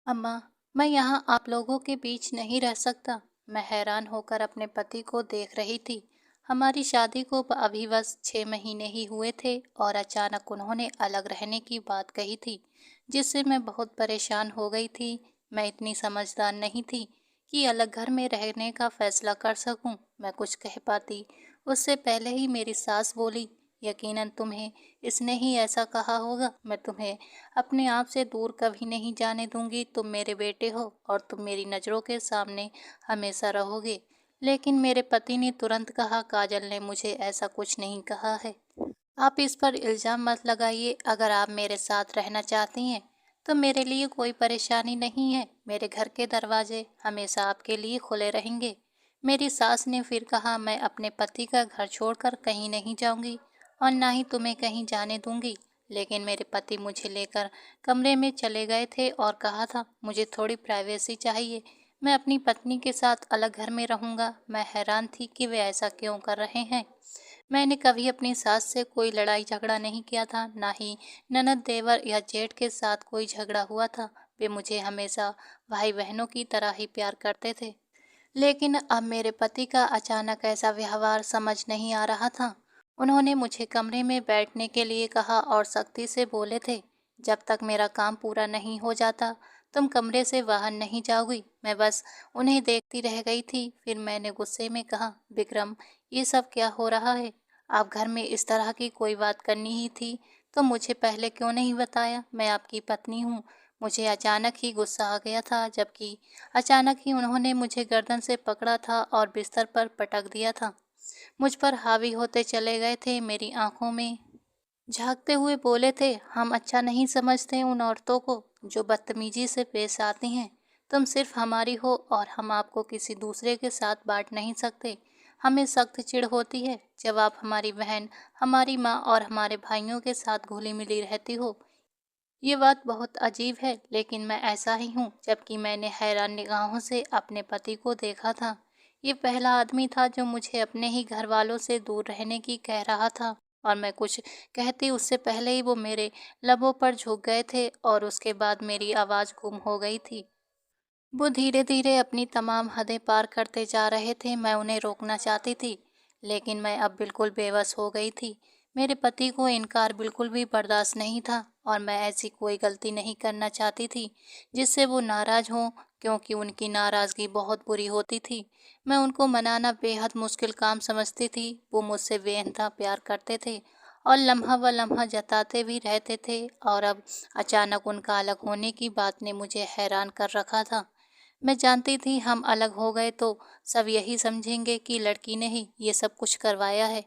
अम्मा, मैं यहाँ आप लोगों के बीच नहीं रह सकता। मैं हैरान होकर अपने पति को देख रही थी। हमारी शादी को अभी बस 6 महीने ही हुए थे और अचानक उन्होंने अलग रहने की बात कही थी, जिससे मैं बहुत परेशान हो गई थी। मैं इतनी समझदार नहीं थी कि अलग घर में रहने का फैसला कर सकूं। मैं कुछ कह पाती उससे पहले ही मेरी सास बोली, यकीनन तुम्हें इसने ही ऐसा कहा होगा। मैं तुम्हें अपने आप से दूर कभी नहीं जाने दूंगी। तुम मेरे बेटे हो और तुम मेरी नज़रों के सामने हमेशा रहोगे। लेकिन मेरे पति ने तुरंत कहा, काजल ने मुझे ऐसा कुछ नहीं कहा है। आप इस पर इल्ज़ाम मत लगाइए। अगर आप मेरे साथ रहना चाहती हैं तो मेरे लिए कोई परेशानी नहीं है। मेरे घर के दरवाजे हमेशा आपके लिए खुले रहेंगे। मेरी सास ने फिर कहा, मैं अपने पति का घर छोड़कर कहीं नहीं जाऊंगी और ना ही तुम्हें कहीं जाने दूंगी। लेकिन मेरे पति मुझे लेकर कमरे में चले गए थे और कहा था, मुझे थोड़ी प्राइवेसी चाहिए। मैं अपनी पत्नी के साथ अलग घर में रहूंगा। मैं हैरान थी कि वे ऐसा क्यों कर रहे हैं। मैंने कभी अपनी सास से कोई लड़ाई झगड़ा नहीं किया था, ना ही ननद देवर या जेठ के साथ कोई झगड़ा हुआ था। वे मुझे हमेशा भाई बहनों की तरह ही प्यार करते थे। लेकिन अब मेरे पति का अचानक ऐसा व्यवहार समझ नहीं आ रहा था। उन्होंने मुझे कमरे में बैठने के लिए कहा और सख्ती से बोले थे, जब तक मेरा काम पूरा नहीं हो जाता तुम कमरे से बाहर नहीं जाओगी। मैं बस उन्हें देखती रह गई थी। फिर मैंने गुस्से में कहा, विक्रम, ये सब क्या हो रहा है? आप घर में इस तरह की कोई बात करनी ही थी तो मुझे पहले क्यों नहीं बताया? मैं आपकी पत्नी हूँ। मुझे अचानक ही गुस्सा आ गया था, जबकि अचानक ही उन्होंने मुझे गर्दन से पकड़ा था और बिस्तर पर पटक दिया था। मुझ पर हावी होते चले गए थे, मेरी आंखों में झांकते हुए बोले थे, हम अच्छा नहीं समझते उन औरतों को जो बदतमीजी से पेश आती हैं। तुम सिर्फ हमारी हो और हम आपको किसी दूसरे के साथ बांट नहीं सकते। हमें सख्त चिढ़ होती है जब आप हमारी बहन, हमारी माँ और हमारे भाइयों के साथ घुली मिली रहती हो। ये बात बहुत अजीब है, लेकिन मैं ऐसा ही हूँ। जबकि मैंने हैरान निगाहों से अपने पति को देखा था। ये पहला आदमी था जो मुझे अपने ही घर वालों से दूर रहने की कह रहा था, और मैं कुछ कहती उससे पहले ही वो मेरे लबों पर झुक गए थे और उसके बाद मेरी आवाज़ गुम हो गई थी। वो धीरे धीरे अपनी तमाम हदें पार करते जा रहे थे। मैं उन्हें रोकना चाहती थी, लेकिन मैं अब बिल्कुल बेबस हो गई थी। मेरे पति को इनकार बिल्कुल भी बर्दाश्त नहीं था और मैं ऐसी कोई गलती नहीं करना चाहती थी जिससे वो नाराज़ हों, क्योंकि उनकी नाराज़गी बहुत बुरी होती थी। मैं उनको मनाना बेहद मुश्किल काम समझती थी। वो मुझसे बेइंतहा प्यार करते थे और लम्हा व लम्हा जताते भी रहते थे, और अब अचानक उनका अलग होने की बात ने मुझे हैरान कर रखा था। मैं जानती थी हम अलग हो गए तो सब यही समझेंगे कि लड़की ने ही ये सब कुछ करवाया है,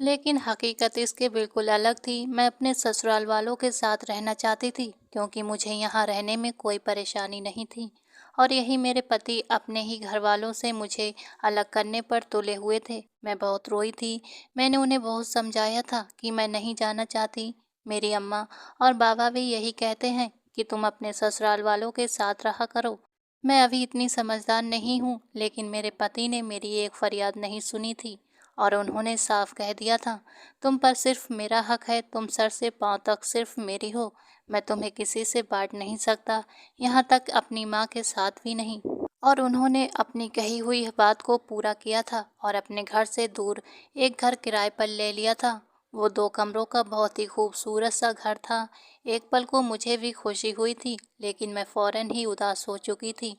लेकिन हकीकत इसके बिल्कुल अलग थी। मैं अपने ससुराल वालों के साथ रहना चाहती थी क्योंकि मुझे यहाँ रहने में कोई परेशानी नहीं थी, और यही मेरे पति अपने ही घर वालों से मुझे अलग करने पर तुले हुए थे। मैं बहुत रोई थी। मैंने उन्हें बहुत समझाया था कि मैं नहीं जाना चाहती। मेरी अम्मा और बाबा भी यही कहते हैं कि तुम अपने ससुराल वालों के साथ रहा करो। मैं अभी इतनी समझदार नहीं हूँ, लेकिन मेरे पति ने मेरी एक फरियाद नहीं सुनी थी और उन्होंने साफ कह दिया था, तुम पर सिर्फ मेरा हक है। तुम सर से पांव तक सिर्फ मेरी हो। मैं तुम्हें किसी से बांट नहीं सकता, यहाँ तक अपनी माँ के साथ भी नहीं। और उन्होंने अपनी कही हुई बात को पूरा किया था और अपने घर से दूर एक घर किराए पर ले लिया था। वो 2 कमरों का बहुत ही खूबसूरत सा घर था। एक पल को मुझे भी खुशी हुई थी, लेकिन मैं फौरन ही उदास हो चुकी थी।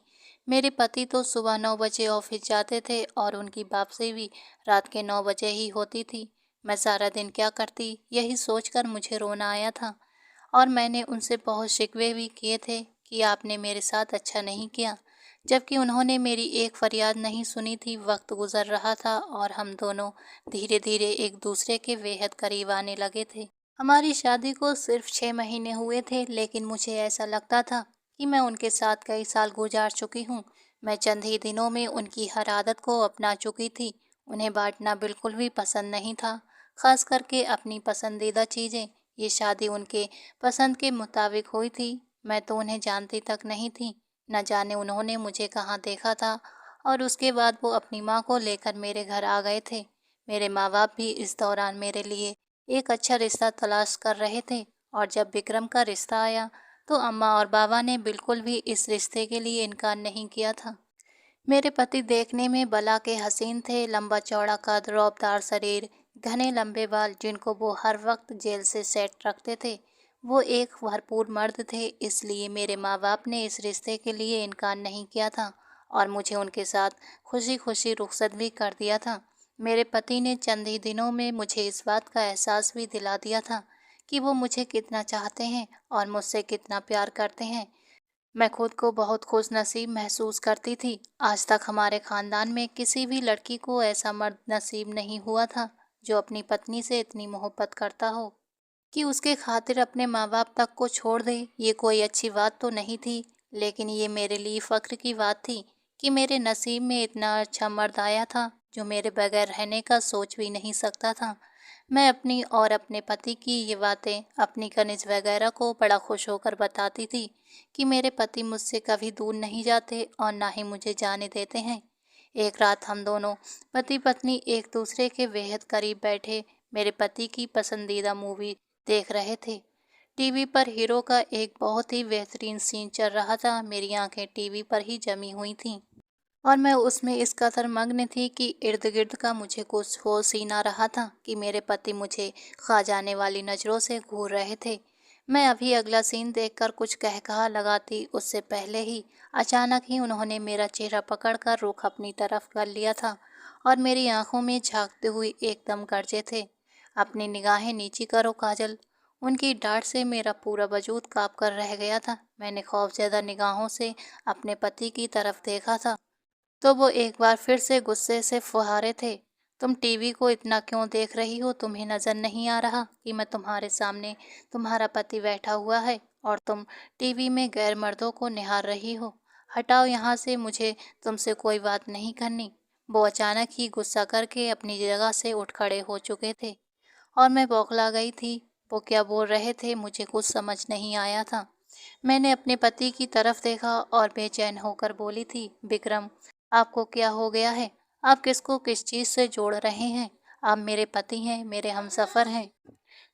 मेरे पति तो सुबह 9 बजे ऑफिस जाते थे और उनकी वापसी भी रात के 9 बजे ही होती थी। मैं सारा दिन क्या करती, यही सोचकर मुझे रोना आया था, और मैंने उनसे बहुत शिकवे भी किए थे कि आपने मेरे साथ अच्छा नहीं किया, जबकि उन्होंने मेरी एक फरियाद नहीं सुनी थी। वक्त गुजर रहा था और हम दोनों धीरे धीरे एक दूसरे के बेहद करीब आने लगे थे। हमारी शादी को सिर्फ 6 महीने हुए थे, लेकिन मुझे ऐसा लगता था कि मैं उनके साथ कई साल गुजार चुकी हूँ। मैं चंद ही दिनों में उनकी हर आदत को अपना चुकी थी। उन्हें बांटना बिल्कुल भी पसंद नहीं था, खास करके अपनी पसंदीदा चीज़ें। ये शादी उनके पसंद के मुताबिक हुई थी। मैं तो उन्हें जानती तक नहीं थी। न जाने उन्होंने मुझे कहाँ देखा था, और उसके बाद वो अपनी माँ को लेकर मेरे घर आ गए थे। मेरे माँ बाप भी इस दौरान मेरे लिए एक अच्छा रिश्ता तलाश कर रहे थे, और जब विक्रम का रिश्ता आया तो अम्मा और बाबा ने बिल्कुल भी इस रिश्ते के लिए इनकार नहीं किया था। मेरे पति देखने में भला के हसीन थे, लंबा चौड़ा कद, रौबदार शरीर, घने लंबे बाल जिनको वो हर वक्त जेल से सेट रखते थे। वो एक भरपूर मर्द थे, इसलिए मेरे माँ बाप ने इस रिश्ते के लिए इनकार नहीं किया था और मुझे उनके साथ खुशी खुशी रुखसत भी कर दिया था। मेरे पति ने चंद ही दिनों में मुझे इस बात का एहसास भी दिला दिया था कि वो मुझे कितना चाहते हैं और मुझसे कितना प्यार करते हैं। मैं खुद को बहुत खुशनसीब महसूस करती थी। आज तक हमारे खानदान में किसी भी लड़की को ऐसा मर्द नसीब नहीं हुआ था जो अपनी पत्नी से इतनी मोहब्बत करता हो कि उसके खातिर अपने माँ बाप तक को छोड़ दे। ये कोई अच्छी बात तो नहीं थी, लेकिन ये मेरे लिए फ़ख्र की बात थी कि मेरे नसीब में इतना अच्छा मर्द आया था जो मेरे बगैर रहने का सोच भी नहीं सकता था। मैं अपनी और अपने पति की ये बातें अपनी कनिज वगैरह को बड़ा खुश होकर बताती थी कि मेरे पति मुझसे कभी दूर नहीं जाते और ना ही मुझे जाने देते हैं। एक रात हम दोनों पति पत्नी एक दूसरे के बेहद करीब बैठे मेरे पति की पसंदीदा मूवी देख रहे थे। टीवी पर हीरो का एक बहुत ही बेहतरीन सीन चल रहा था। मेरी आंखें टीवी पर ही जमी हुई थीं और मैं उसमें इस कदर मग्न थी कि इर्द गिर्द का मुझे कुछ होश ही ना रहा था कि मेरे पति मुझे खा जाने वाली नज़रों से घूर रहे थे। मैं अभी अगला सीन देखकर कुछ कहकहा लगाती उससे पहले ही अचानक ही उन्होंने मेरा चेहरा पकड़कर रुख अपनी तरफ कर लिया था और मेरी आंखों में झांकते हुए एकदम गरजे थे, अपनी निगाहें नीची करो काजल। उनकी डांट से मेरा पूरा वजूद कांप कर रह गया था। मैंने खौफजदा निगाहों से अपने पति की तरफ देखा था तो वो एक बार फिर से गुस्से से फुहारे थे। तुम टीवी को इतना क्यों देख रही हो? तुम्हें नजर नहीं आ रहा कि मैं तुम्हारे सामने तुम्हारा पति बैठा हुआ है और तुम टीवी में गैर मर्दों को निहार रही हो? हटाओ यहाँ से, मुझे तुमसे कोई बात नहीं करनी। वो अचानक ही गुस्सा करके अपनी जगह से उठ खड़े हो चुके थे और मैं बौखला गई थी। वो क्या बोल रहे थे मुझे कुछ समझ नहीं आया था। मैंने अपने पति की तरफ देखा और बेचैन होकर बोली थी, विक्रम, आपको क्या हो गया है? आप किसको किस चीज़ से जोड़ रहे हैं? आप मेरे पति हैं, मेरे हमसफ़र हैं।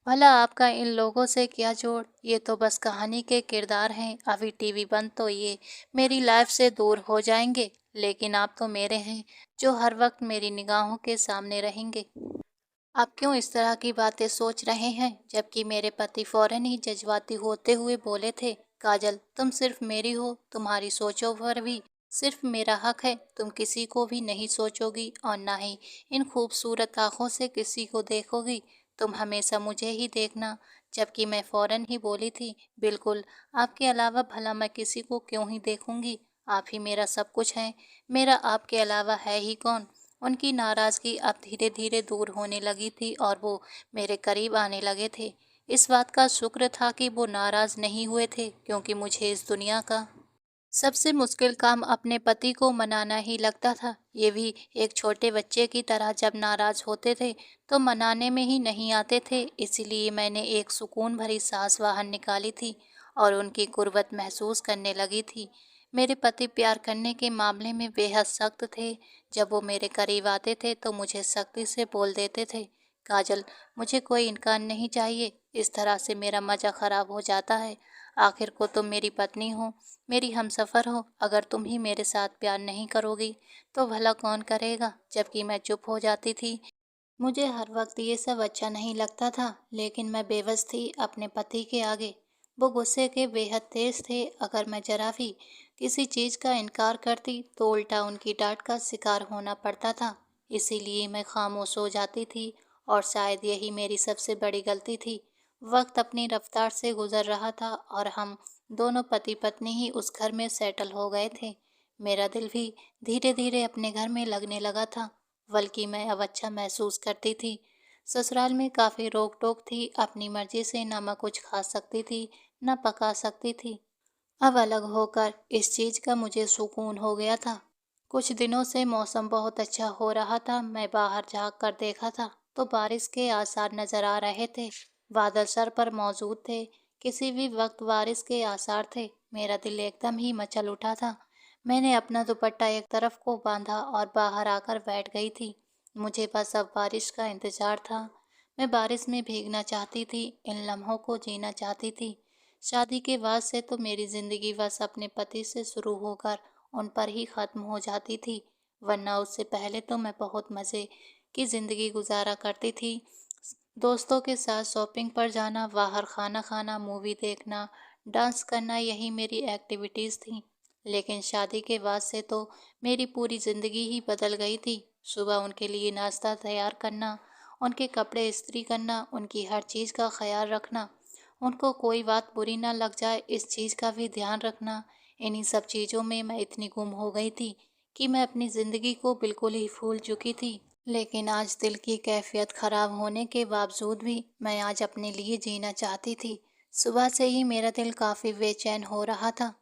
भला आपका इन लोगों से क्या जोड़? ये तो बस कहानी के किरदार हैं। अभी टीवी बंद तो ये मेरी लाइफ से दूर हो जाएंगे, लेकिन आप तो मेरे हैं जो हर वक्त मेरी निगाहों के सामने रहेंगे। आप क्यों इस तरह की बातें सोच रहे हैं? जबकि मेरे पति फौरन ही जज्बाती होते हुए बोले थे, काजल, तुम सिर्फ मेरी हो, तुम्हारी सोचों पर भी सिर्फ मेरा हक है। तुम किसी को भी नहीं सोचोगी और ना ही इन खूबसूरत आंखों से किसी को देखोगी। तुम हमेशा मुझे ही देखना। जबकि मैं फौरन ही बोली थी, बिल्कुल, आपके अलावा भला मैं किसी को क्यों ही देखूंगी? आप ही मेरा सब कुछ है। मेरा आपके अलावा है ही कौन? उनकी नाराज़गी अब धीरे धीरे दूर होने लगी थी और वो मेरे करीब आने लगे थे। इस बात का शुक्र था कि वो नाराज़ नहीं हुए थे, क्योंकि मुझे इस दुनिया का सबसे मुश्किल काम अपने पति को मनाना ही लगता था। ये भी एक छोटे बच्चे की तरह। जब नाराज़ होते थे तो मनाने में ही नहीं आते थे। इसीलिए मैंने एक सुकून भरी सांस बाहर निकाली थी और उनकी गुर्बत महसूस करने लगी थी। मेरे पति प्यार करने के मामले में बेहद सख्त थे। जब वो मेरे करीब आते थे तो मुझे सख्ती से बोल देते थे, काजल, मुझे कोई इनकार नहीं चाहिए। इस तरह से मेरा मज़ा ख़राब हो जाता है। आखिर को तुम मेरी पत्नी हो, मेरी हमसफ़र हो। अगर तुम ही मेरे साथ प्यार नहीं करोगी तो भला कौन करेगा? जबकि मैं चुप हो जाती थी। मुझे हर वक्त ये सब अच्छा नहीं लगता था, लेकिन मैं बेबस थी अपने पति के आगे। वो गुस्से के बेहद तेज थे। अगर मैं जरा भी किसी चीज़ का इनकार करती तो उल्टा उनकी डांट का शिकार होना पड़ता था। इसीलिए मैं खामोश हो जाती थी और शायद यही मेरी सबसे बड़ी गलती थी। वक्त अपनी रफ्तार से गुजर रहा था और हम दोनों पति पत्नी ही उस घर में सेटल हो गए थे। मेरा दिल भी धीरे धीरे अपने घर में लगने लगा था, बल्कि मैं अब अच्छा महसूस करती थी। ससुराल में काफ़ी रोक टोक थी। अपनी मर्जी से न मैं कुछ खा सकती थी न पका सकती थी। अब अलग होकर इस चीज़ का मुझे सुकून हो गया था। कुछ दिनों से मौसम बहुत अच्छा हो रहा था। मैं बाहर झाँक कर देखा था तो बारिश के आसार नजर आ रहे थे। बादल सर पर मौजूद थे। किसी भी वक्त बारिश के आसार थे। मेरा दिल एकदम ही मचल उठा था। मैंने अपना दुपट्टा एक तरफ को बांधा और बाहर आकर बैठ गई थी। मुझे बस अब बारिश का इंतजार था। मैं बारिश में भीगना चाहती थी, इन लम्हों को जीना चाहती थी। शादी के बाद से तो मेरी ज़िंदगी बस अपने पति से शुरू होकर उन पर ही ख़त्म हो जाती थी, वरना उससे पहले तो मैं बहुत मज़े की ज़िंदगी गुज़ारा करती थी। दोस्तों के साथ शॉपिंग पर जाना, बाहर खाना खाना, मूवी देखना, डांस करना, यही मेरी एक्टिविटीज़ थीं। लेकिन शादी के बाद से तो मेरी पूरी ज़िंदगी ही बदल गई थी। सुबह उनके लिए नाश्ता तैयार करना, उनके कपड़े इस्त्री करना, उनकी हर चीज़ का ख़्याल रखना, उनको कोई बात बुरी ना लग जाए इस चीज़ का भी ध्यान रखना, इन्हीं सब चीज़ों में मैं इतनी गुम हो गई थी कि मैं अपनी ज़िंदगी को बिल्कुल ही भूल चुकी थी। लेकिन आज दिल की कैफियत ख़राब होने के बावजूद भी मैं आज अपने लिए जीना चाहती थी। सुबह से ही मेरा दिल काफ़ी बेचैन हो रहा था।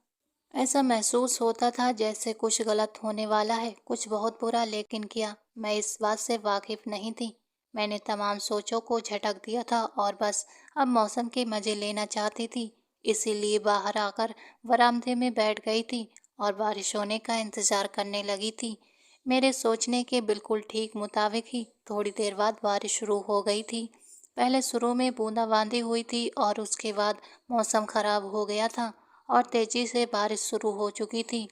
ऐसा महसूस होता था जैसे कुछ गलत होने वाला है, कुछ बहुत बुरा। लेकिन क्या मैं इस बात से वाकिफ नहीं थी? मैंने तमाम सोचों को झटक दिया था और बस अब मौसम के मज़े लेना चाहती थी। इसीलिए बाहर आकर बरामदे में बैठ गई थी और बारिश होने का इंतज़ार करने लगी थी। मेरे सोचने के बिल्कुल ठीक मुताबिक ही थोड़ी देर बाद बारिश शुरू हो गई थी। पहले शुरू में बूंदाबांदी हुई थी और उसके बाद मौसम ख़राब हो गया था और तेजी से बारिश शुरू हो चुकी थी।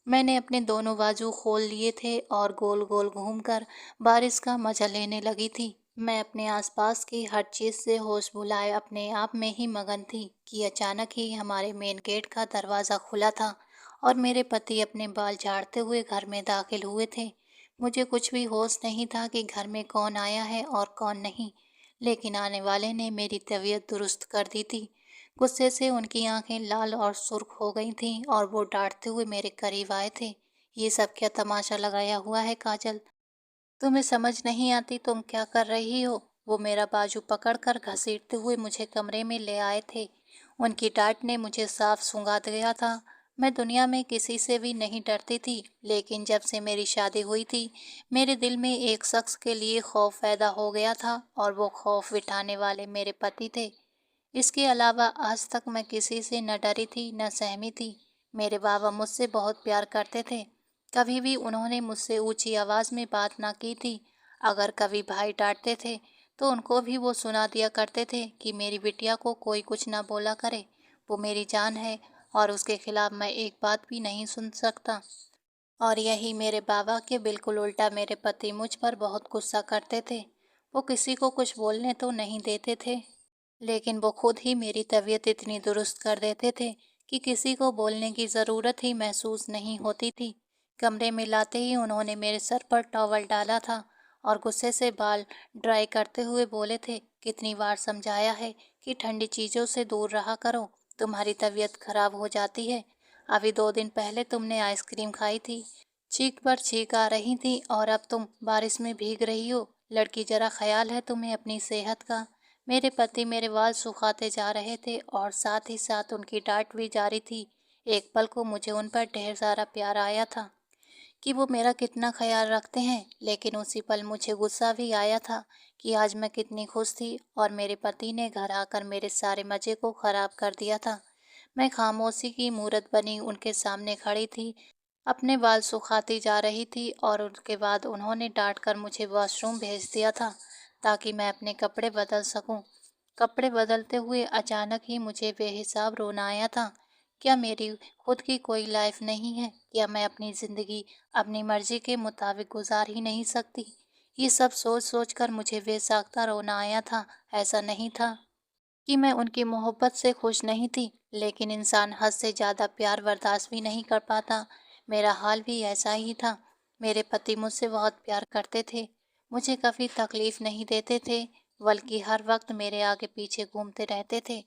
मैंने अपने दोनों बाजू खोल लिए थे और गोल गोल घूमकर बारिश का मजा लेने लगी थी। मैं अपने आसपास की हर चीज़ से होश भुलाए अपने आप में ही मगन थी कि अचानक ही हमारे मेन गेट का दरवाज़ा खुला था और मेरे पति अपने बाल झाड़ते हुए घर में दाखिल हुए थे। मुझे कुछ भी होश नहीं था कि घर में कौन आया है और कौन नहीं, लेकिन आने वाले ने मेरी तबीयत दुरुस्त कर दी थी। गुस्से से उनकी आंखें लाल और सुर्ख हो गई थीं और वो डांटते हुए मेरे करीब आए थे। ये सब क्या तमाशा लगाया हुआ है काजल? तुम्हें समझ नहीं आती तुम क्या कर रही हो? वो मेरा बाजू पकड़कर घसीटते हुए मुझे कमरे में ले आए थे। उनकी डांट ने मुझे साफ सूंघा दिया था। मैं दुनिया में किसी से भी नहीं डरती थी, लेकिन जब से मेरी शादी हुई थी, मेरे दिल में एक शख्स के लिए खौफ पैदा हो गया था और वो खौफ बिठाने वाले मेरे पति थे। इसके अलावा आज तक मैं किसी से न डरी थी न सहमी थी। मेरे बाबा मुझसे बहुत प्यार करते थे। कभी भी उन्होंने मुझसे ऊंची आवाज़ में बात ना की थी। अगर कभी भाई डांटते थे तो उनको भी वो सुना दिया करते थे कि मेरी बिटिया को कोई कुछ ना बोला करे, वो मेरी जान है और उसके खिलाफ मैं एक बात भी नहीं सुन सकता। और यही मेरे बाबा के बिल्कुल उल्टा मेरे पति मुझ पर बहुत गुस्सा करते थे। वो किसी को कुछ बोलने तो नहीं देते थे, लेकिन वो खुद ही मेरी तबीयत इतनी दुरुस्त कर देते थे कि किसी को बोलने की ज़रूरत ही महसूस नहीं होती थी। कमरे में लाते ही उन्होंने मेरे सर पर टॉवल डाला था और गुस्से से बाल ड्राई करते हुए बोले थे, कितनी बार समझाया है कि ठंडी चीज़ों से दूर रहा करो, तुम्हारी तबीयत खराब हो जाती है। अभी 2 दिन पहले तुमने आइसक्रीम खाई थी, चीख पर चीख आ रही थी और अब तुम बारिश में भीग रही हो। लड़की, जरा ख्याल है तुम्हें अपनी सेहत का। मेरे पति मेरे बाल सुखाते जा रहे थे और साथ ही साथ उनकी डांट भी जारी थी। एक पल को मुझे उन पर ढेर सारा प्यार आया था कि वो मेरा कितना ख्याल रखते हैं, लेकिन उसी पल मुझे गुस्सा भी आया था कि आज मैं कितनी खुश थी और मेरे पति ने घर आकर मेरे सारे मज़े को ख़राब कर दिया था। मैं खामोशी की मूरत बनी उनके सामने खड़ी थी, अपने बाल सुखाती जा रही थी और उसके बाद उन्होंने डांट कर मुझे वॉशरूम भेज दिया था ताकि मैं अपने कपड़े बदल सकूं। कपड़े बदलते हुए अचानक ही मुझे बेहिसाब रोना आया था। क्या मेरी खुद की कोई लाइफ नहीं है? क्या मैं अपनी ज़िंदगी अपनी मर्जी के मुताबिक गुजार ही नहीं सकती? ये सब सोच सोच कर मुझे बेसाख्ता रोना आया था। ऐसा नहीं था कि मैं उनकी मोहब्बत से खुश नहीं थी, लेकिन इंसान हद से ज़्यादा प्यार बर्दाश्त भी नहीं कर पाता। मेरा हाल भी ऐसा ही था। मेरे पति मुझसे बहुत प्यार करते थे, मुझे कभी तकलीफ़ नहीं देते थे, बल्कि हर वक्त मेरे आगे पीछे घूमते रहते थे।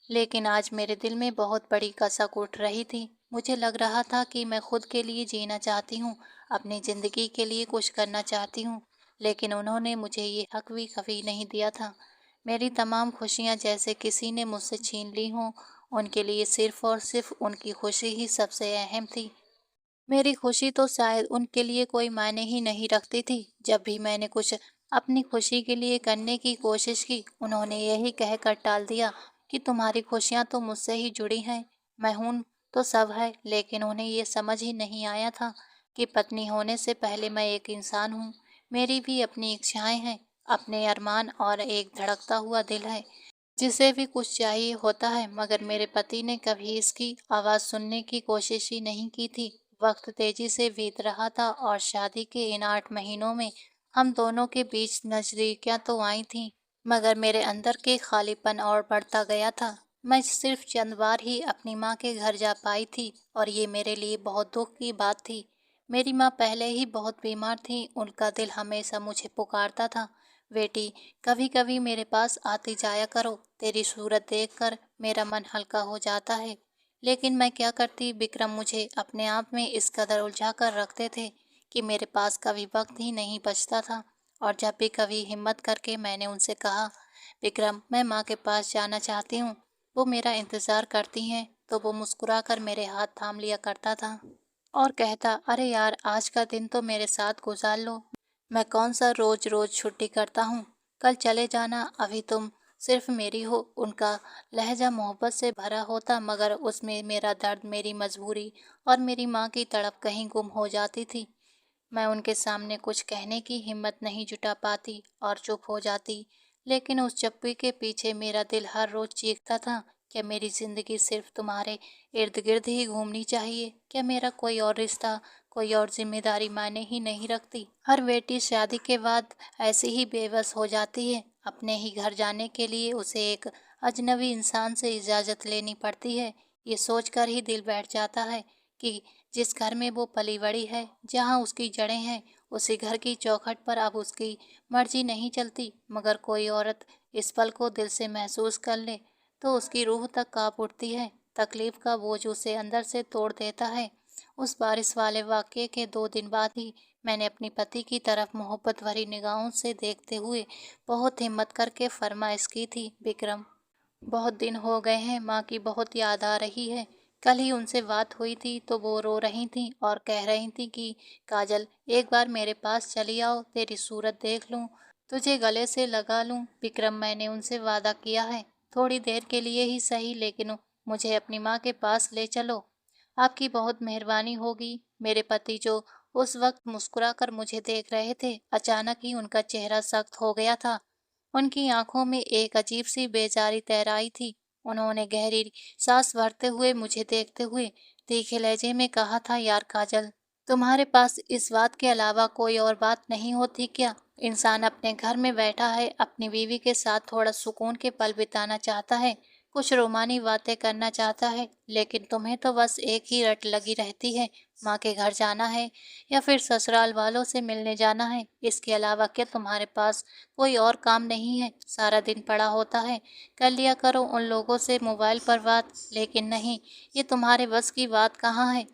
लेकिन आज मेरे दिल में बहुत बड़ी कसक उठ रही थी। मुझे लग रहा था कि मैं खुद के लिए जीना चाहती हूँ, अपनी ज़िंदगी के लिए कुछ करना चाहती हूँ, लेकिन उन्होंने मुझे ये हक भी कभी नहीं दिया था। मेरी तमाम खुशियाँ जैसे किसी ने मुझसे छीन ली हों। उनके लिए सिर्फ़ और सिर्फ़ उनकी खुशी ही सबसे अहम थी। मेरी खुशी तो शायद उनके लिए कोई मायने ही नहीं रखती थी। जब भी मैंने कुछ अपनी खुशी के लिए करने की कोशिश की, उन्होंने यही कहकर टाल दिया कि तुम्हारी खुशियाँ तो मुझसे ही जुड़ी हैं। मैं हूँ तो सब है, लेकिन उन्हें ये समझ ही नहीं आया था कि पत्नी होने से पहले मैं एक इंसान हूँ। मेरी भी अपनी इच्छाएं हैं, अपने अरमान और एक धड़कता हुआ दिल है। जिसे भी कुछ चाहिए होता है, मगर मेरे पति ने कभी इसकी आवाज़ सुनने की कोशिश ही नहीं की थी। वक्त तेजी से बीत रहा था और शादी के इन 8 महीनों में हम दोनों के बीच नजदीकियां तो आई थीं, मगर मेरे अंदर के खालीपन और बढ़ता गया था। मैं सिर्फ चंद बार ही अपनी माँ के घर जा पाई थी और ये मेरे लिए बहुत दुख की बात थी। मेरी माँ पहले ही बहुत बीमार थी, उनका दिल हमेशा मुझे पुकारता था, बेटी, कभी कभी मेरे पास आती जाया करो, तेरी सूरत देखकर मेरा मन हल्का हो जाता है। लेकिन मैं क्या करती, विक्रम मुझे अपने आप में इस कदर उलझा कर रखते थे कि मेरे पास कभी वक्त ही नहीं बचता था। और जब भी कभी हिम्मत करके मैंने उनसे कहा, विक्रम मैं माँ के पास जाना चाहती हूँ, वो मेरा इंतज़ार करती हैं, तो वो मुस्कुरा कर मेरे हाथ थाम लिया करता था और कहता, अरे यार आज का दिन तो मेरे साथ गुजार लो, मैं कौन सा रोज रोज छुट्टी करता हूँ, कल चले जाना, अभी तुम सिर्फ मेरी हो। उनका लहजा मोहब्बत से भरा होता, मगर उसमें मेरा दर्द, मेरी मजबूरी और मेरी माँ की तड़प कहीं गुम हो जाती थी। मैं उनके सामने कुछ कहने की हिम्मत नहीं जुटा पाती और चुप हो जाती। लेकिन उस चप्पी के पीछे मेरा दिल हर रोज चीखता था, क्या मेरी जिंदगी सिर्फ तुम्हारे इर्द गिर्द ही घूमनी चाहिए? क्या मेरा कोई और रिश्ता, कोई और जिम्मेदारी मायने ही नहीं रखती? हर बेटी शादी के बाद ऐसी ही बेबस हो जाती है। अपने ही घर जाने के लिए उसे एक अजनबी इंसान से इजाज़त लेनी पड़ती है। ये सोचकर ही दिल बैठ जाता है कि जिस घर में वो पली बड़ी है, जहाँ उसकी जड़ें हैं, उसी घर की चौखट पर अब उसकी मर्जी नहीं चलती। मगर कोई औरत इस पल को दिल से महसूस कर ले तो उसकी रूह तक कांप उठती है। तकलीफ का बोझ उसे अंदर से तोड़ देता है। उस बारिश वाले वाक़ये के 2 दिन बाद ही मैंने अपनी पति की तरफ मोहब्बत भरी निगाहों से देखते हुए बहुत हिम्मत करके फरमाइश की थी, विक्रम, बहुत दिन हो गए हैं, माँ की बहुत याद आ रही है। कल ही उनसे बात हुई थी तो वो रो रही थी और कह रही थी कि काजल, एक बार मेरे पास चली आओ, तेरी सूरत देख लूं, तुझे गले से लगा लूं। विक्रम, मैंने उनसे वादा किया है, थोड़ी देर के लिए ही सही, लेकिन मुझे अपनी माँ के पास ले चलो। आपकी बहुत मेहरबानी होगी। मेरे पति, जो उस वक्त मुस्कुराकर मुझे देख रहे थे, अचानक ही उनका चेहरा सख्त हो गया था। उनकी आंखों में एक अजीब सी बेजारी तैर आई थी। उन्होंने गहरी सांस भरते हुए मुझे देखते हुए तीखे लहजे में कहा था, यार काजल, तुम्हारे पास इस बात के अलावा कोई और बात नहीं होती क्या? इंसान अपने घर में बैठा है, अपनी बीवी के साथ थोड़ा सुकून के पल बिताना चाहता है, कुछ रोमानी बातें करना चाहता है, लेकिन तुम्हें तो बस एक ही रट लगी रहती है, माँ के घर जाना है या फिर ससुराल वालों से मिलने जाना है। इसके अलावा क्या तुम्हारे पास कोई और काम नहीं है? सारा दिन पड़ा होता है, कर लिया करो उन लोगों से मोबाइल पर बात। लेकिन नहीं, ये तुम्हारे बस की बात कहाँ है।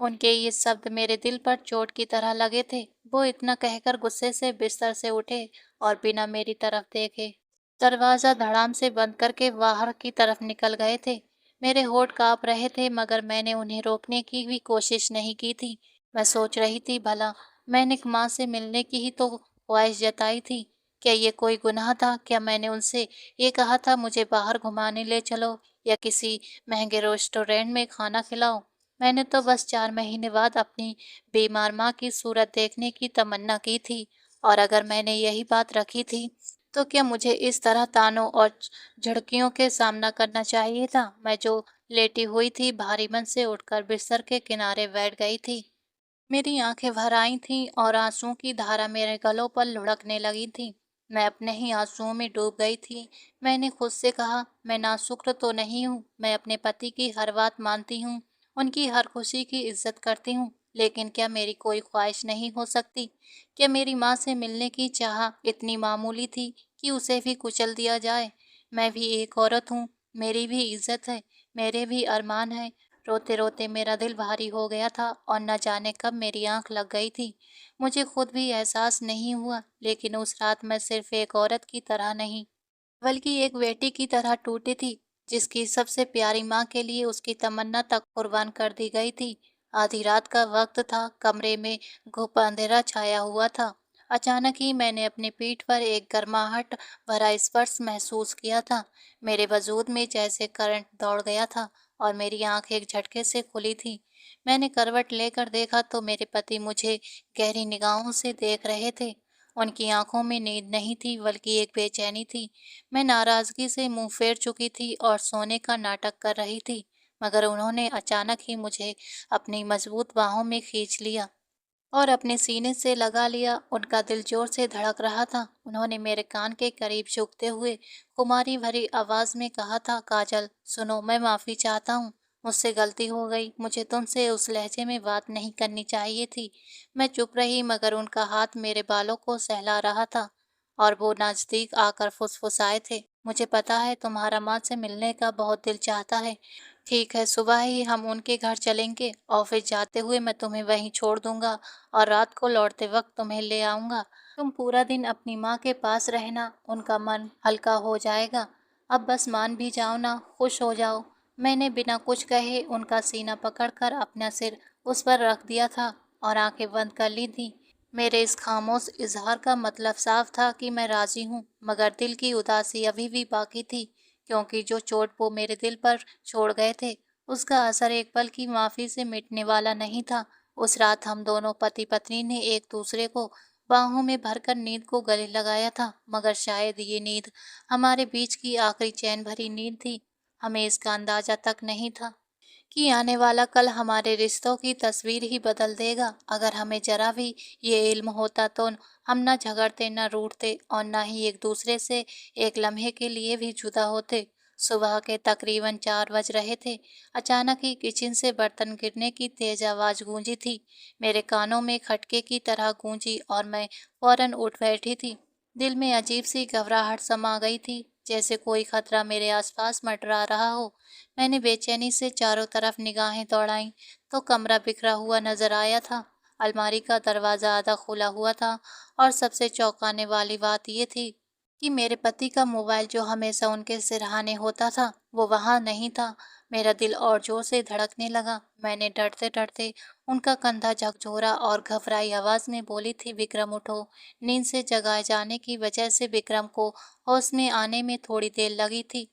उनके ये शब्द मेरे दिल पर चोट की तरह लगे थे। वो इतना कहकर गुस्से से बिस्तर से उठे और बिना मेरी तरफ देखे दरवाजा धड़ाम से बंद करके बाहर की तरफ निकल गए थे। मेरे होठ कांप रहे थे, मगर मैंने उन्हें रोकने की भी कोशिश नहीं की थी। मैं सोच रही थी, भला मैंने माँ से मिलने की ही तो ख्वाहिश जताई थी, क्या ये कोई गुनाह था? क्या मैंने उनसे ये कहा था, मुझे बाहर घुमाने ले चलो या किसी महंगे रेस्टोरेंट में खाना खिलाओ? मैंने तो बस 4 महीने बाद अपनी बीमार माँ की सूरत देखने की तमन्ना की थी। और अगर मैंने यही बात रखी थी, तो क्या मुझे इस तरह तानों और झड़कियों के सामना करना चाहिए था? मैं जो लेटी हुई थी, भारी मन से उठकर बिस्तर के किनारे बैठ गई थी। मेरी आंखें भर आई थीं और आंसुओं की धारा मेरे गलों पर लुढ़कने लगी थी। मैं अपने ही आंसुओं में डूब गई थी। मैंने खुद से कहा, मैं नाशुक्र तो नहीं हूँ, मैं अपने पति की हर बात मानती हूँ, उनकी हर खुशी की इज्जत करती हूँ, लेकिन क्या मेरी कोई ख्वाहिश नहीं हो सकती? क्या मेरी माँ से मिलने की चाह इतनी मामूली थी कि उसे भी कुचल दिया जाए? मैं भी एक औरत हूँ, मेरी भी इज्जत है, मेरे भी अरमान हैं। रोते रोते मेरा दिल भारी हो गया था और न जाने कब मेरी आंख लग गई थी। मुझे खुद भी एहसास नहीं हुआ, लेकिन उस रात मैं सिर्फ एक औरत की तरह नहीं, बल्कि एक बेटी की तरह टूटी थी, जिसकी सबसे प्यारी माँ के लिए उसकी तमन्ना तक कुर्बान कर दी गई थी। आधी रात का वक्त था, कमरे में घुप अंधेरा छाया हुआ था। अचानक ही मैंने अपनी पीठ पर एक गर्माहट भरा स्पर्श महसूस किया था। मेरे वजूद में जैसे करंट दौड़ गया था और मेरी आंख एक झटके से खुली थी। मैंने करवट लेकर देखा तो मेरे पति मुझे गहरी निगाहों से देख रहे थे। उनकी आंखों में नींद नहीं थी बल्कि एक बेचैनी थी। मैं नाराजगी से मुंह फेर चुकी थी और सोने का नाटक कर रही थी, मगर उन्होंने अचानक ही मुझे अपनी मजबूत बाहों में खींच लिया और अपने सीने से लगा लिया। उनका दिल जोर से धड़क रहा था। उन्होंने मेरे कान के करीब झुकते हुए खुमारी भरी आवाज में कहा था, काजल सुनो, मैं माफी चाहता हूँ। मुझसे गलती हो गई। मुझे तुमसे उस लहजे में बात नहीं करनी चाहिए थी। मैं चुप रही, मगर उनका हाथ मेरे बालों को सहला रहा था और वो नजदीक आकर फुसफुसाए थे, मुझे पता है तुम्हारा माँ से मिलने का बहुत दिल चाहता है। ठीक है, सुबह ही हम उनके घर चलेंगे। ऑफिस जाते हुए मैं तुम्हें वहीं छोड़ दूंगा और रात को लौटते वक्त तुम्हें ले आऊंगा। तुम पूरा दिन अपनी माँ के पास रहना, उनका मन हल्का हो जाएगा। अब बस मान भी जाओ ना, खुश हो जाओ। मैंने बिना कुछ कहे उनका सीना पकड़कर अपना सिर उस पर रख दिया था और आंखें बंद कर ली थी। मेरे इस खामोश इजहार का मतलब साफ था कि मैं राजी हूँ, मगर दिल की उदासी अभी भी बाकी थी, क्योंकि जो चोट वो मेरे दिल पर छोड़ गए थे, उसका असर एक पल की माफी से मिटने वाला नहीं था। उस रात हम दोनों पति पत्नी ने एक दूसरे को बाहों में भरकर नींद को गले लगाया था, मगर शायद ये नींद हमारे बीच की आखिरी चैन भरी नींद थी। हमें इसका अंदाजा तक नहीं था कि आने वाला कल हमारे रिश्तों की तस्वीर ही बदल देगा। अगर हमें जरा भी ये इल्म होता तो हम न झगड़ते, न रूठते और न ही एक दूसरे से एक लम्हे के लिए भी जुदा होते। सुबह के तकरीबन 4 बज रहे थे। अचानक ही किचन से बर्तन गिरने की तेज आवाज गूंजी थी। मेरे कानों में खटके की तरह गूंजी और मैं फौरन उठ बैठी थी। दिल में अजीब सी घबराहट समा गई थी, जैसे कोई खतरा मेरे आसपास मंडरा रहा हो। मैंने बेचैनी से चारों तरफ निगाहें दौड़ाईं तो कमरा बिखरा हुआ नजर आया था। अलमारी का दरवाज़ा आधा खुला हुआ था और सबसे चौंकाने वाली बात ये थी कि मेरे पति का मोबाइल, जो हमेशा उनके सिरहाने होता था, वो वहाँ नहीं था। मेरा दिल और जोर से धड़कने लगा। मैंने डरते डरते उनका कंधा झकझोरा और घबराई आवाज़ में बोली थी, विक्रम उठो। नींद से जगाए जाने की वजह से विक्रम को होश में आने में थोड़ी देर लगी थी।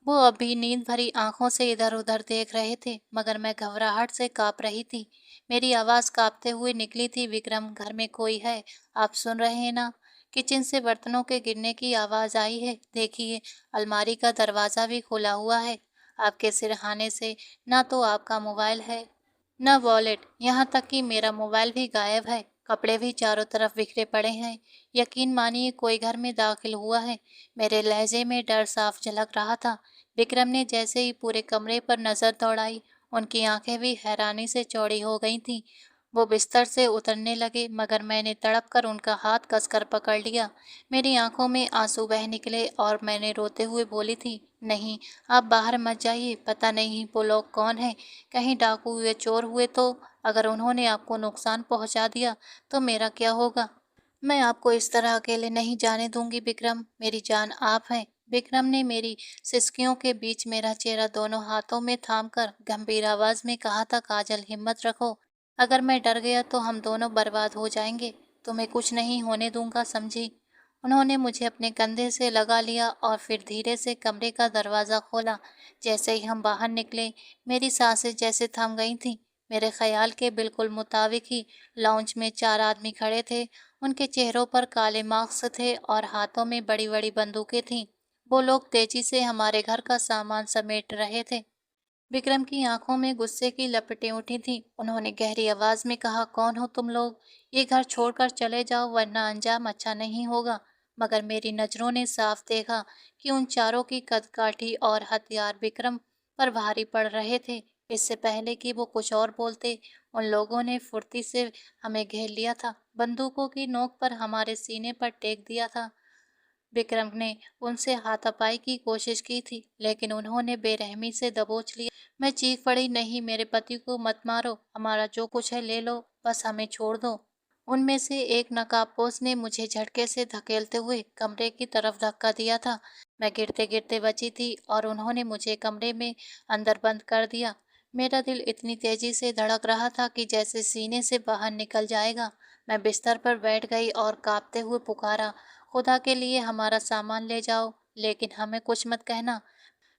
वो अभी नींद भरी आंखों से इधर-उधर देख रहे थे, मगर मैं घबराहट से कांप रही थी। मेरी आवाज़ कांपते हुए निकली थी, विक्रम, घर में कोई है? आप सुन रहे हैं ना? किचन से बर्तनों के गिरने की आवाज़ आई है। देखिए, अलमारी का दरवाज़ा भी खुला हुआ है। आपके सिरहाने से ना तो आपका मोबाइल है, न वॉलेट, यहाँ तक कि मेरा मोबाइल भी गायब है। कपड़े भी चारों तरफ बिखरे पड़े हैं। यकीन मानिए, कोई घर में दाखिल हुआ है। मेरे लहजे में डर साफ झलक रहा था। विक्रम ने जैसे ही पूरे कमरे पर नजर दौड़ाई, उनकी आंखें भी हैरानी से चौड़ी हो गई थीं। वो बिस्तर से उतरने लगे, मगर मैंने तड़प कर उनका हाथ कसकर पकड़ लिया। मेरी आंखों में आंसू बह निकले और मैंने रोते हुए बोली थी, नहीं, आप बाहर मत जाइए। पता नहीं वो लोग कौन हैं, कहीं डाकू या चोर हुए तो? अगर उन्होंने आपको नुकसान पहुंचा दिया तो मेरा क्या होगा? मैं आपको इस तरह अकेले नहीं जाने दूंगी विक्रम, मेरी जान आप हैं। विक्रम ने मेरी सिसकियों के बीच मेरा चेहरा दोनों हाथों में थामकर गंभीर आवाज में कहा था, काजल, हिम्मत रखो। अगर मैं डर गया तो हम दोनों बर्बाद हो जाएंगे। तुम्हें कुछ नहीं होने दूंगा, समझी? उन्होंने मुझे अपने कंधे से लगा लिया और फिर धीरे से कमरे का दरवाज़ा खोला। जैसे ही हम बाहर निकले, मेरी सांसें जैसे थम गई थीं। मेरे ख्याल के बिल्कुल मुताबिक ही लॉन्च में 4 आदमी खड़े थे। उनके चेहरों पर काले मास्क थे और हाथों में बड़ी-बड़ी बंदूकें थीं। वो लोग तेजी से हमारे घर का सामान समेट रहे थे। विक्रम की आंखों में गुस्से की लपटें उठी थीं। उन्होंने गहरी आवाज में कहा, कौन हो तुम लोग? ये घर छोड़कर चले जाओ, वरना अंजाम अच्छा नहीं होगा। मगर मेरी नजरों ने साफ देखा कि उन चारों की कदकाठी और हथियार विक्रम पर भारी पड़ रहे थे। इससे पहले कि वो कुछ और बोलते, उन लोगों ने फुर्ती से हमें घेर लिया था, बंदूकों की नोक पर हमारे सीने पर टेक दिया था। विक्रम ने उनसे हाथापाई की कोशिश की थी, लेकिन उन्होंने बेरहमी से दबोच लिया। मैं चीख पड़ी, नहीं, मेरे पति को मत मारो, हमारा जो कुछ है ले लो, बस हमें छोड़ दो। उनमें से एक नकाबपोश ने मुझे झटके से धकेलते हुए कमरे की तरफ धक्का दिया था। मैं गिरते गिरते बची थी और उन्होंने मुझे कमरे में अंदर बंद कर दिया। मेरा दिल इतनी तेजी से धड़क रहा था कि जैसे सीने से बाहर निकल जाएगा। मैं बिस्तर पर बैठ गई और कांपते हुए पुकारा, खुदा के लिए हमारा सामान ले जाओ, लेकिन हमें कुछ मत कहना,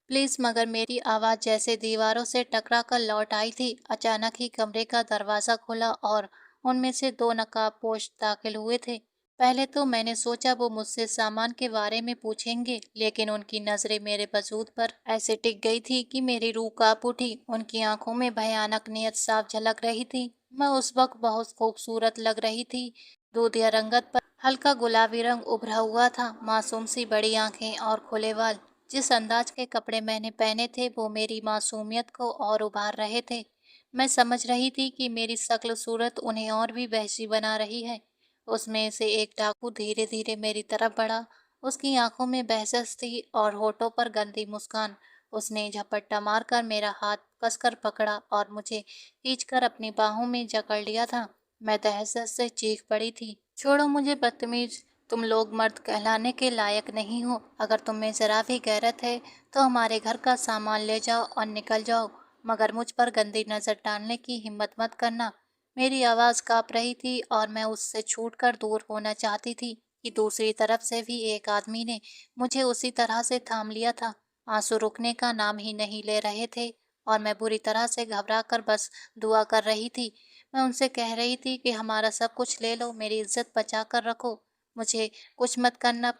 प्लीज। मगर मेरी आवाज जैसे दीवारों से टकरा कर लौट आई थी। अचानक ही कमरे का दरवाजा खुला और उनमें से 2 नकाबपोश दाखिल हुए थे। पहले तो मैंने सोचा वो मुझसे सामान के बारे में पूछेंगे, लेकिन उनकी नजरें मेरे वजूद पर ऐसे टिक गई थी कि मेरी रूह कांप उठी। उनकी आंखों में भयानक नियत साफ झलक रही थी। मैं उस वक्त बहुत खूबसूरत लग रही थी। दूधिया रंगत पर हल्का गुलाबी रंग उभरा हुआ था, मासूम सी बड़ी आंखें और खुले बाल। जिस अंदाज के कपड़े मैंने पहने थे वो मेरी मासूमियत को और उभार रहे थे। मैं समझ रही थी कि मेरी शक्ल सूरत उन्हें और भी वहशी बना रही है। उसमें से एक डाकू धीरे धीरे मेरी तरफ बढ़ा। उसकी आंखों में बहसस थी और होठों पर गंदी मुस्कान। उसने झपट्टा मारकर मेरा हाथ कसकर पकड़ा और मुझे खींचकर अपनी बाहों में जकड़ लिया था। मैं दहशत से चीख पड़ी थी, छोड़ो मुझे बदतमीज, तुम लोग मर्द कहलाने के लायक नहीं हो। अगर तुम में जरा भी गैरत है तो हमारे घर का सामान ले जाओ और निकल जाओ, मगर मुझ पर गंदी नजर डालने की हिम्मत मत करना। मेरी आवाज़ काँप रही थी और मैं उससे छूटकर दूर होना चाहती थी कि दूसरी तरफ से भी एक आदमी ने मुझे उसी तरह से थाम लिया था। आंसू रुकने का नाम ही नहीं ले रहे थे और मैं बुरी तरह से घबराकर बस दुआ कर रही थी। मैं उनसे कह रही थी कि हमारा सब कुछ ले लो, मेरी इज्जत बचा कर रखो, मुझे कुछ मत करना।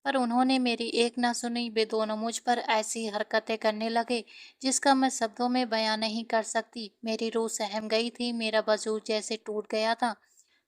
पर उन्होंने मेरी एक ना सुनी। वे दोनों मुझ पर ऐसी हरकतें करने लगे जिसका मैं शब्दों में बयां नहीं कर सकती। मेरी रूह सहम गई थी, मेरा वजूद जैसे टूट गया था।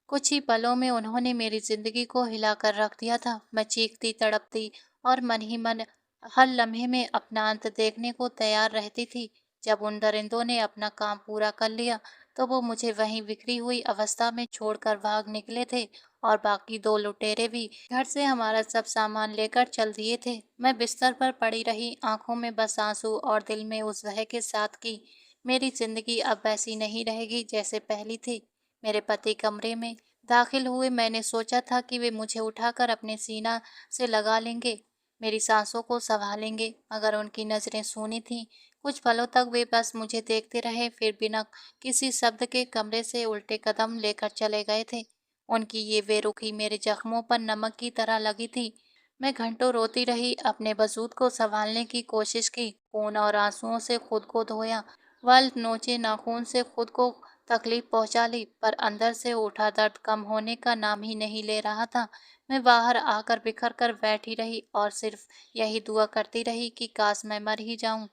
कुछ ही पलों में उन्होंने मेरी जिंदगी को हिलाकर रख दिया था। मैं चीखती तड़पती और मन ही मन हर लम्हे में अपना अंत देखने को तैयार रहती थी। जब उन दरिंदों ने अपना काम पूरा कर लिया तो वो मुझे वहीं बिखरी हुई अवस्था में छोड़कर भाग निकले थे और बाकी दो लुटेरे भी घर से हमारा सब सामान लेकर चल दिए थे। मैं बिस्तर पर पड़ी रही, आंखों में बस आंसू और दिल में उस भय के साथ कि मेरी जिंदगी अब वैसी नहीं रहेगी जैसे पहली थी। मेरे पति कमरे में दाखिल हुए। मैंने सोचा था कि वे मुझे उठाकर अपने सीना से लगा लेंगे, मेरी सांसों को संभालेंगे, मगर उनकी नज़रें सूनी थीं। कुछ पलों तक वे बस मुझे देखते रहे, फिर बिना किसी शब्द के कमरे से उल्टे कदम लेकर चले गए थे। उनकी ये बेरुखी मेरे जख्मों पर नमक की तरह लगी थी। मैं घंटों रोती रही, अपने वजूद को संभालने की कोशिश की, खून और आंसुओं से खुद को धोया, वाल नोचे नाखून से खुद को तकलीफ पहुंचा ली, पर अंदर से उठा दर्द कम होने का नाम ही नहीं ले रहा था। मैं बाहर आकर बिखर कर बैठी रही और सिर्फ यही दुआ करती रही कि काश मैं मर ही जाऊं।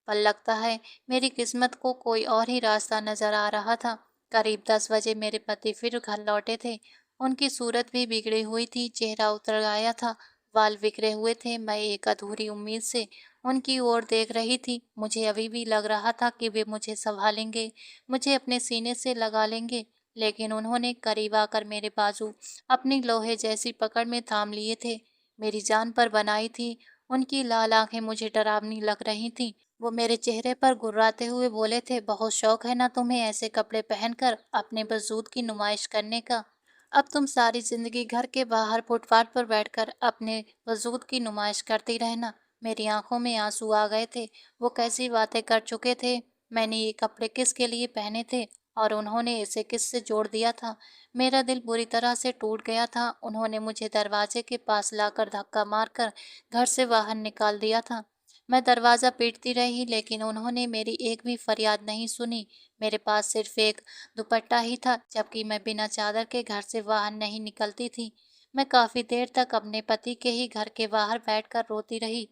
पर लगता है मेरी किस्मत को कोई और ही रास्ता नजर आ रहा था। करीब 10 बजे मेरे पति फिर घर लौटे थे। उनकी सूरत भी बिगड़ी हुई थी, चेहरा उतर आया था, बाल बिखरे हुए थे। मैं एक अधूरी उम्मीद से उनकी ओर देख रही थी। मुझे अभी भी लग रहा था कि वे मुझे संभालेंगे, मुझे अपने सीने से लगा लेंगे, लेकिन उन्होंने करीब आकर मेरे बाजू अपनी लोहे जैसी पकड़ में थाम लिए थे। मेरी जान पर बनाई थी। उनकी लाल आंखें मुझे डरावनी लग रही थीं। वो मेरे चेहरे पर गुर्राते हुए बोले थे, बहुत शौक है ना तुम्हें ऐसे कपड़े पहनकर अपने वजूद की नुमाइश करने का। अब तुम सारी जिंदगी घर के बाहर फुटपाथ पर बैठकर अपने वजूद की नुमाइश करती रहना। मेरी आंखों में आंसू आ गए थे। वो कैसी बातें कर चुके थे। मैंने ये कपड़े किसके लिए पहने थे और उन्होंने इसे किससे जोड़ दिया था। मेरा दिल बुरी तरह से टूट गया था। उन्होंने मुझे दरवाजे के पास लाकर धक्का मारकर घर से बाहर निकाल दिया था। मैं दरवाज़ा पीटती रही, लेकिन उन्होंने मेरी एक भी फरियाद नहीं सुनी। मेरे पास सिर्फ एक दुपट्टा ही था, जबकि मैं बिना चादर के घर से बाहर नहीं निकलती थी। मैं काफ़ी देर तक अपने पति के ही घर के बाहर बैठकर रोती रही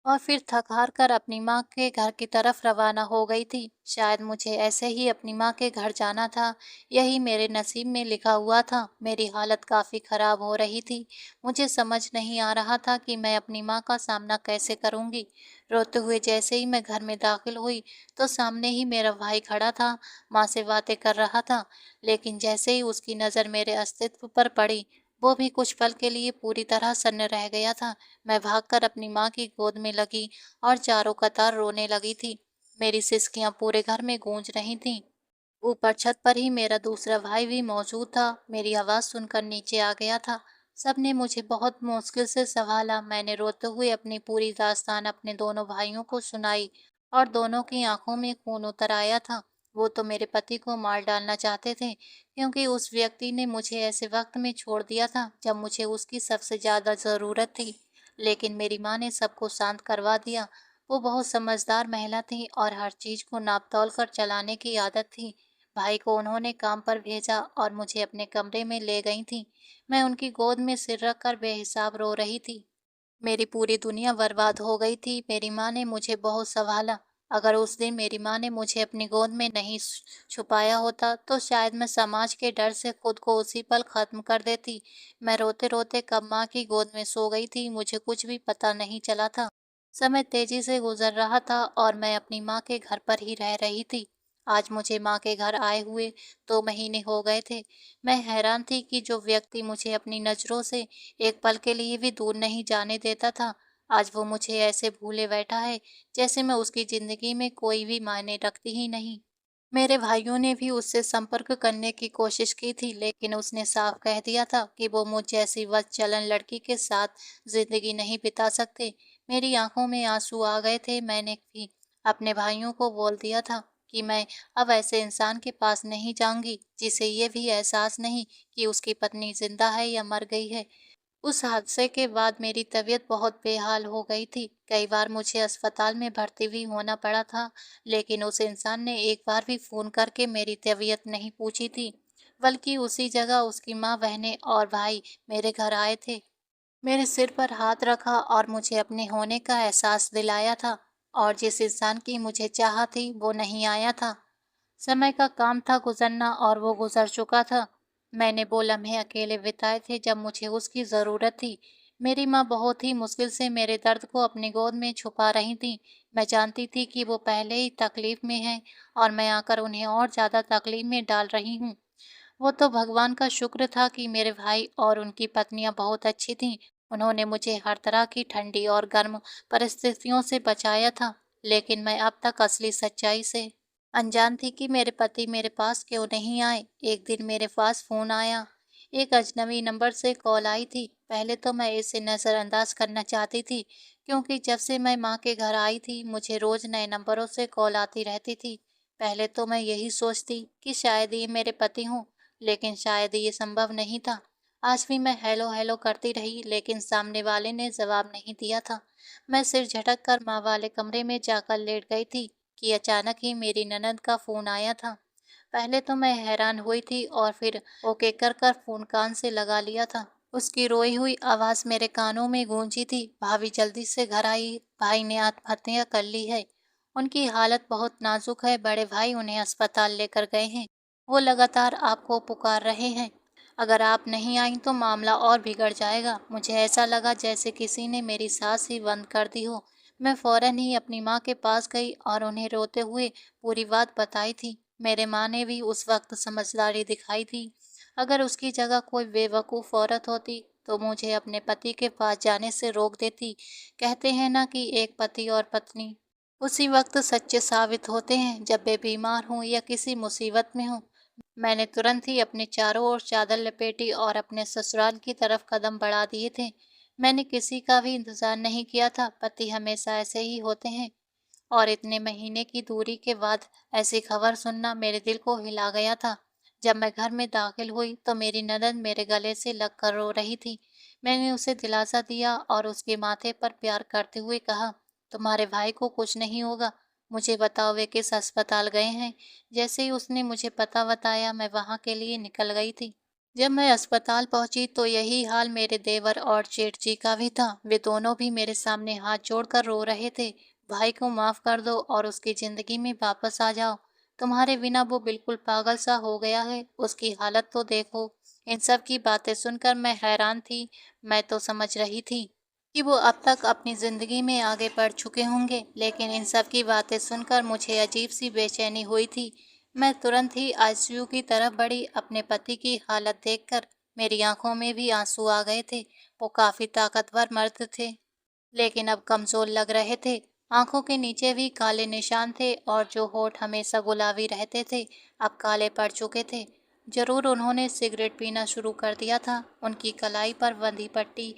और फिर थक-हार कर अपनी माँ के घर की तरफ रवाना हो गई थी। शायद मुझे ऐसे ही अपनी माँ के घर जाना था, यही मेरे नसीब में लिखा हुआ था। मेरी हालत काफ़ी ख़राब हो रही थी। मुझे समझ नहीं आ रहा था कि मैं अपनी माँ का सामना कैसे करूँगी। रोते हुए जैसे ही मैं घर में दाखिल हुई, तो सामने ही मेरा भाई खड़ा था, माँ से बातें कर रहा था। लेकिन जैसे ही उसकी नज़र मेरे अस्तित्व पर पड़ी, वो भी कुछ पल के लिए पूरी तरह सन्न रह गया था। मैं भागकर अपनी माँ की गोद में लगी और चारों कतार रोने लगी थी। मेरी सिसकियां पूरे घर में गूंज रही थीं। ऊपर छत पर ही मेरा दूसरा भाई भी मौजूद था। मेरी आवाज़ सुनकर नीचे आ गया था। सबने मुझे बहुत मुश्किल से संभाला। मैंने रोते हुए अपनी पूरी दास्तान अपने दोनों भाइयों को सुनाई और दोनों की आंखों में खून उतर आया था। वो तो मेरे पति को मार डालना चाहते थे, क्योंकि उस व्यक्ति ने मुझे ऐसे वक्त में छोड़ दिया था जब मुझे उसकी सबसे ज़्यादा ज़रूरत थी। लेकिन मेरी माँ ने सबको शांत करवा दिया। वो बहुत समझदार महिला थी और हर चीज़ को नाप तौल कर चलाने की आदत थी। भाई को उन्होंने काम पर भेजा और मुझे अपने कमरे में ले गई थीं। मैं उनकी गोद में सिर रखकर बेहिसाब रो रही थी। मेरी पूरी दुनिया बर्बाद हो गई थी। मेरी माँ ने मुझे बहुत सँभाला। अगर उस दिन मेरी माँ ने मुझे अपनी गोद में नहीं छुपाया होता तो शायद मैं समाज के डर से खुद को उसी पल ख़त्म कर देती। मैं रोते-रोते कब माँ की गोद में सो गई थी, मुझे कुछ भी पता नहीं चला था। समय तेज़ी से गुज़र रहा था और मैं अपनी माँ के घर पर ही रह रही थी। आज मुझे माँ के घर आए हुए 2 महीने हो गए थे। मैं हैरान थी कि जो व्यक्ति मुझे अपनी नज़रों से एक पल के लिए भी दूर नहीं जाने देता था, आज वो मुझे ऐसे भूले बैठा है जैसे मैं उसकी ज़िंदगी में कोई भी मायने रखती ही नहीं। मेरे भाइयों ने भी उससे संपर्क करने की कोशिश की थी, लेकिन उसने साफ कह दिया था कि वो मुझ जैसी बदचलन लड़की के साथ ज़िंदगी नहीं बिता सकते। मेरी आंखों में आंसू आ गए थे। मैंने भी अपने भाइयों को बोल दिया था कि मैं अब ऐसे इंसान के पास नहीं जाऊंगी जिसे ये भी एहसास नहीं कि उसकी पत्नी जिंदा है या मर गई है। उस हादसे के बाद मेरी तबीयत बहुत बेहाल हो गई थी। कई बार मुझे अस्पताल में भर्ती भी होना पड़ा था, लेकिन उस इंसान ने एक बार भी फ़ोन करके मेरी तबीयत नहीं पूछी थी, बल्कि उसी जगह उसकी माँ, बहनें और भाई मेरे घर आए थे। मेरे सिर पर हाथ रखा और मुझे अपने होने का एहसास दिलाया था, और जिस इंसान की मुझे चाह थी, वो नहीं आया था। समय का काम था गुज़रना और वो गुज़र चुका था। मैंने वो लम्हे अकेले बिताए थे जब मुझे उसकी ज़रूरत थी। मेरी माँ बहुत ही मुश्किल से मेरे दर्द को अपनी गोद में छुपा रही थीं। मैं जानती थी कि वो पहले ही तकलीफ़ में हैं और मैं आकर उन्हें और ज़्यादा तकलीफ़ में डाल रही हूँ। वो तो भगवान का शुक्र था कि मेरे भाई और उनकी पत्नियां बहुत अच्छी थीं। उन्होंने मुझे हर तरह की ठंडी और गर्म परिस्थितियों से बचाया था, लेकिन मैं अब तक असली सच्चाई से अनजान थी कि मेरे पति मेरे पास क्यों नहीं आए। एक दिन मेरे पास फ़ोन आया। एक अजनबी नंबर से कॉल आई थी। पहले तो मैं इसे नज़रअंदाज करना चाहती थी, क्योंकि जब से मैं माँ के घर आई थी, मुझे रोज़ नए नंबरों से कॉल आती रहती थी। पहले तो मैं यही सोचती कि शायद ये मेरे पति हों, लेकिन शायद ये संभव नहीं था। आज भी मैं हेलो हेलो करती रही, लेकिन सामने वाले ने जवाब नहीं दिया था। मैं सिर झटक कर माँ वाले कमरे में जाकर लेट गई थी कि अचानक ही मेरी ननद का फ़ोन आया था। पहले तो मैं हैरान हुई थी और फिर ओके कर कर फ़ोन कान से लगा लिया था। उसकी रोई हुई आवाज़ मेरे कानों में गूंजी थी। भाभी जल्दी से घर आई, भाई ने आत्महत्या कर ली है। उनकी हालत बहुत नाजुक है, बड़े भाई उन्हें अस्पताल लेकर गए हैं। वो लगातार आपको पुकार रहे हैं। अगर आप नहीं आई तो मामला और बिगड़ जाएगा। मुझे ऐसा लगा जैसे किसी ने मेरी सांस ही बंद कर दी हो। मैं फौरन ही अपनी माँ के पास गई और उन्हें रोते हुए पूरी बात बताई थी। मेरे माँ ने भी उस वक्त समझदारी दिखाई थी। अगर उसकी जगह कोई बेवकूफ़ औरत होती तो मुझे अपने पति के पास जाने से रोक देती। कहते हैं ना कि एक पति और पत्नी उसी वक्त सच्चे साबित होते हैं जब वे बीमार हों या किसी मुसीबत में हों। मैंने तुरंत ही अपने चारों ओर चादर लपेटी और अपने ससुराल की तरफ कदम बढ़ा दिए थे। मैंने किसी का भी इंतजार नहीं किया था। पति हमेशा ऐसे ही होते हैं। और इतने महीने की दूरी के बाद ऐसी खबर सुनना मेरे दिल को हिला गया था। जब मैं घर में दाखिल हुई तो मेरी ननद मेरे गले से लगकर रो रही थी। मैंने उसे दिलासा दिया और उसके माथे पर प्यार करते हुए कहा, तुम्हारे भाई को कुछ नहीं होगा। मुझे बताओ वे किस अस्पताल गए हैं। जैसे ही उसने मुझे पता बताया, मैं वहाँ के लिए निकल गई थी। जब मैं अस्पताल पहुंची तो यही हाल मेरे देवर और जेठ जी का भी था। वे दोनों भी मेरे सामने हाथ जोड़कर रो रहे थे। भाई को माफ कर दो और उसकी जिंदगी में वापस आ जाओ। तुम्हारे बिना वो बिल्कुल पागल सा हो गया है। उसकी हालत तो देखो। इन सब की बातें सुनकर मैं हैरान थी। मैं तो समझ रही थी कि वो अब तक अपनी जिंदगी में आगे बढ़ चुके होंगे, लेकिन इन सब की बातें सुनकर मुझे अजीब सी बेचैनी हुई थी। मैं तुरंत ही आईसीयू की तरफ बढ़ी। अपने पति की हालत देखकर मेरी आंखों में भी आंसू आ गए थे। वो काफी ताकतवर मर्द थे, लेकिन अब कमजोर लग रहे थे। आंखों के नीचे भी काले निशान थे और जो होठ हमेशा गुलाबी रहते थे, अब काले पड़ चुके थे। जरूर उन्होंने सिगरेट पीना शुरू कर दिया था। उनकी कलाई पर बंधी पट्टी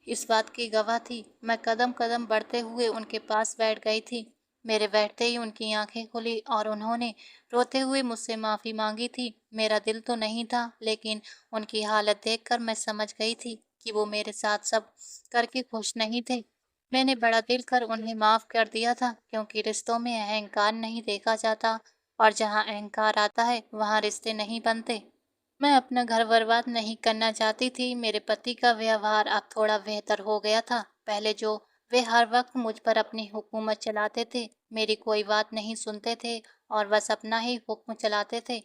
इस बात की गवाह थी। मैं कदम कदम बढ़ते हुए उनके पास बैठ गई थी। मेरे बैठते ही उनकी आंखें खुली और उन्होंने रोते हुए मुझसे माफ़ी मांगी थी। मेरा दिल तो नहीं था, लेकिन उनकी हालत देखकर मैं समझ गई थी कि वो मेरे साथ सब करके खुश नहीं थे। मैंने बड़ा दिल कर उन्हें माफ़ कर दिया था, क्योंकि रिश्तों में अहंकार नहीं देखा जाता, और जहाँ अहंकार आता है वहाँ रिश्ते नहीं बनते। मैं अपना घर बर्बाद नहीं करना चाहती थी। मेरे पति का व्यवहार अब थोड़ा बेहतर हो गया था। पहले जो वे हर वक्त मुझ पर अपनी हुकूमत चलाते थे, मेरी कोई बात नहीं सुनते थे और बस अपना ही हुक्म चलाते थे,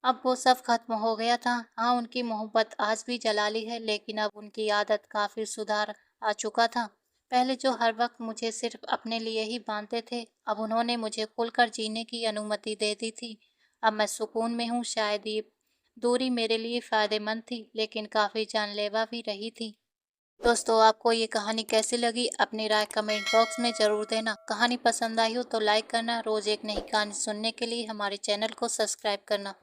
अब वो सब खत्म हो गया था। हाँ, उनकी मोहब्बत आज भी जलाली है, लेकिन अब उनकी आदत काफ़ी सुधार आ चुका था। पहले जो हर वक्त मुझे सिर्फ अपने लिए ही बांधते थे, अब उन्होंने मुझे खुलकर जीने की अनुमति दे दी थी। अब मैं सुकून में हूँ। शायद ये दूरी मेरे लिए फ़ायदेमंद थी, लेकिन काफ़ी जानलेवा भी रही थी। दोस्तों, आपको ये कहानी कैसी लगी? अपनी राय कमेंट बॉक्स में ज़रूर देना। कहानी पसंद आई हो तो लाइक करना। रोज़ एक नई कहानी सुनने के लिए हमारे चैनल को सब्सक्राइब करना।